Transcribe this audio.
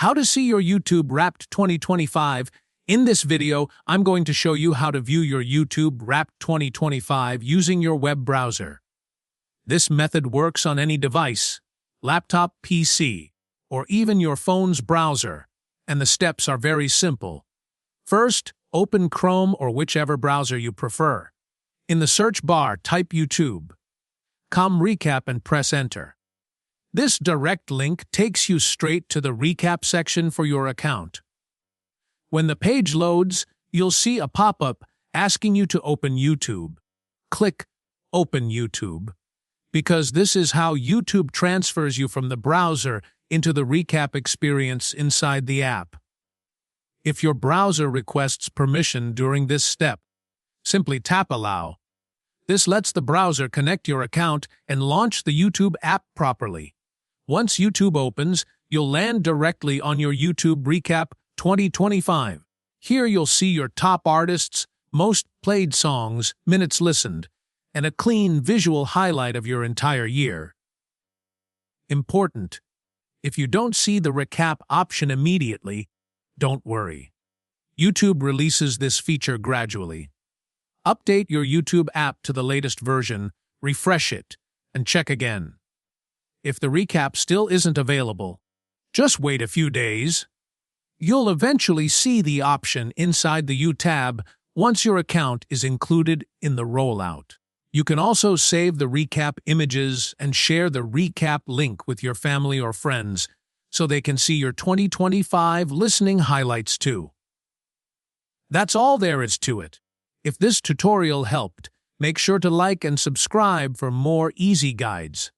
How to see your YouTube Wrapped 2025. In this video, I'm going to show you how to view your YouTube Wrapped 2025 using your web browser. This method works on any device, laptop, PC, or even your phone's browser, and the steps are very simple. First, open Chrome or whichever browser you prefer. In the search bar, type YouTube. Recap and press Enter. This direct link takes you straight to the recap section for your account. When the page loads, you'll see a pop-up asking you to open YouTube. Click Open YouTube, because this is how YouTube transfers you from the browser into the recap experience inside the app. If your browser requests permission during this step, simply tap Allow. This lets the browser connect your account and launch the YouTube app properly. Once YouTube opens, you'll land directly on your YouTube Recap 2025. Here you'll see your top artists, most played songs, minutes listened, and a clean visual highlight of your entire year. Important: if you don't see the recap option immediately, don't worry. YouTube releases this feature gradually. Update your YouTube app to the latest version, refresh it, and check again. If the recap still isn't available, just wait a few days. You'll eventually see the option inside the U tab once your account is included in the rollout. You can also save the recap images and share the recap link with your family or friends so they can see your 2025 listening highlights too. That's all there is to it. If this tutorial helped, make sure to like and subscribe for more easy guides.